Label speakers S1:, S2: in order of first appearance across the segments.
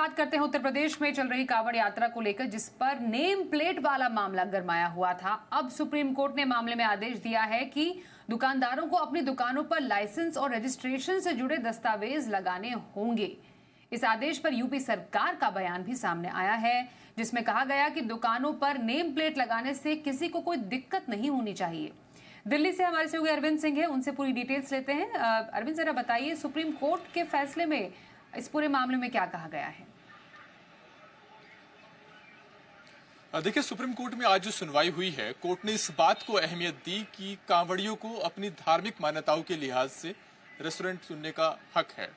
S1: बात करते हैं उत्तर प्रदेश में चल रही कांवड़ यात्रा को लेकर, जिस पर नेम प्लेट वाला मामला गरमाया हुआ था। अब सुप्रीम कोर्ट ने मामले में आदेश दिया है कि दुकानदारों को अपनी दुकानों पर लाइसेंस और रजिस्ट्रेशन से जुड़े दस्तावेज लगाने होंगे। इस आदेश पर यूपी सरकार का बयान भी सामने आया है, जिसमें कहा गया कि दुकानों पर नेम प्लेट लगाने से किसी को कोई दिक्कत नहीं होनी चाहिए। दिल्ली से हमारे सहयोगी अरविंद सिंह है, उनसे पूरी डिटेल्स लेते हैं। अरविंद, जरा बताइए, सुप्रीम कोर्ट के फैसले में इस पूरे मामले में क्या कहा गया है?
S2: देखिए, सुप्रीम कोर्ट में आज जो सुनवाई हुई है, कोर्ट ने इस बात को अहमियत दी कि कांवड़ियों को अपनी धार्मिक मान्यताओं के लिहाज से रेस्टोरेंट चुनने का हक है।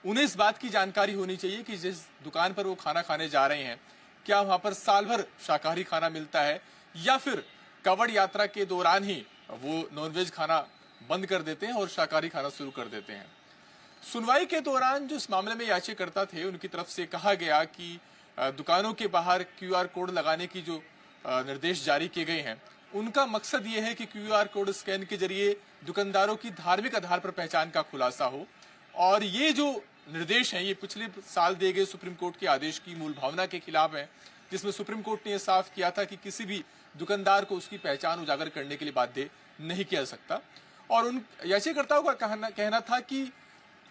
S2: उन्हें इस बात की जानकारी होनी चाहिए कि जिस दुकान पर वो खाना खाने जा रहे हैं, क्या वहां पर साल भर शाकाहारी खाना मिलता है या फिर कांवड़ यात्रा के दौरान ही वो नॉनवेज खाना बंद कर देते हैं और शाकाहारी खाना शुरू कर देते हैं। सुनवाई के दौरान जो इस मामले में याचिकाकर्ता थे, उनकी तरफ से कहा गया कि दुकानों के बाहर क्यूआर कोड लगाने की जो निर्देश जारी किए गए हैं, उनका मकसद ये है कि क्यूआर कोड स्कैन के जरिए दुकानदारों की धार्मिक आधार पर पहचान का खुलासा हो। और ये जो निर्देश हैं, ये पिछले साल दिए गए सुप्रीम कोर्ट के आदेश की मूल भावना के खिलाफ है, जिसमें सुप्रीम कोर्ट ने यह साफ किया था कि किसी भी दुकानदार को उसकी पहचान उजागर करने के लिए बाध्य नहीं किया सकता। और उन याचिकाकर्ताओं का कहना था कि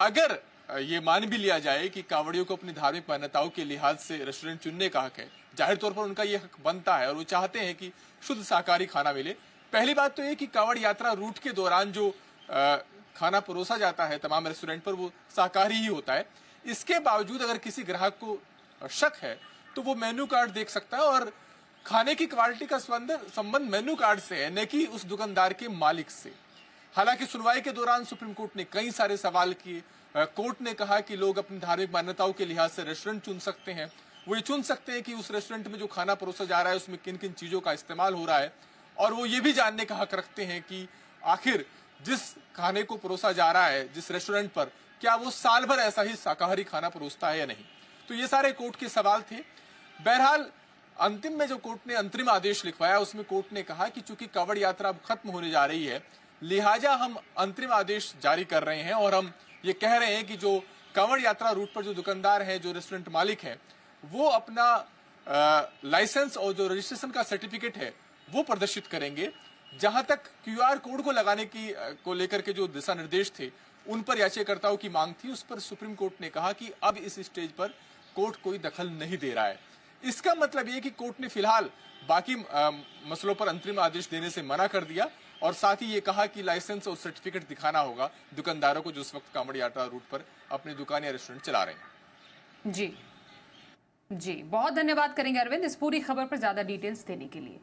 S2: अगर ये मान भी लिया जाए कि कांवड़ियों को अपनी धार्मिक मान्यताओं के लिहाज से रेस्टोरेंट चुनने का हक है, जाहिर तौर पर उनका ये हक बनता है और वो चाहते हैं कि शुद्ध शाकाहारी खाना मिले। पहली बात तो ये कि कांवड़ यात्रा रूट के दौरान जो खाना परोसा जाता है तमाम रेस्टोरेंट पर, वो शाकाहारी ही होता है। इसके बावजूद अगर किसी ग्राहक को शक है तो वो मेन्यू कार्ड देख सकता है और खाने की क्वालिटी का संबंध मेन्यू कार्ड से है, न कि उस दुकानदार के मालिक से। हालांकि सुनवाई के दौरान सुप्रीम कोर्ट ने कई सारे सवाल किए। कोर्ट ने कहा कि लोग अपनी धार्मिक मान्यताओं के लिहाज से रेस्टोरेंट चुन सकते हैं। वो ये चुन सकते हैं कि उस रेस्टोरेंट में जो खाना परोसा जा रहा है उसमें किन किन चीजों का इस्तेमाल हो रहा है, और वो ये भी जानने का हक रखते हैं कि आखिर जिस खाने को परोसा जा रहा है जिस रेस्टोरेंट पर, क्या वो साल भर ऐसा ही शाकाहारी खाना परोसता है या नहीं। तो ये सारे कोर्ट के सवाल थे। बहरहाल अंतिम में जो कोर्ट ने अंतरिम आदेश लिखवाया, उसमें कोर्ट ने कहा कि चूंकि कांवड़ यात्रा अब खत्म होने जा रही है, लिहाजा हम अंतरिम आदेश जारी कर रहे हैं और हम ये कह रहे हैं कि जो कांवड़ यात्रा रूट पर जो दुकानदार हैं, जो रेस्टोरेंट मालिक हैं, वो अपना लाइसेंस और जो रजिस्ट्रेशन का सर्टिफिकेट है वो प्रदर्शित करेंगे। जहां तक क्यूआर कोड को लगाने को लेकर के जो दिशा निर्देश थे, उन पर याचिकाकर्ताओं की मांग थी, उस पर सुप्रीम कोर्ट ने कहा कि अब इस स्टेज पर कोर्ट कोई दखल नहीं दे रहा है। इसका मतलब ये कि कोर्ट ने फिलहाल बाकी मसलों पर अंतरिम आदेश देने से मना कर दिया और साथ ही ये कहा कि लाइसेंस और सर्टिफिकेट दिखाना होगा दुकानदारों को जो उस वक्त कांवड़ यात्रा रूट पर अपनी दुकान या रेस्टोरेंट चला रहे हैं।
S1: जी, बहुत धन्यवाद करेंगे अरविंद इस पूरी खबर पर ज्यादा डिटेल्स देने के लिए।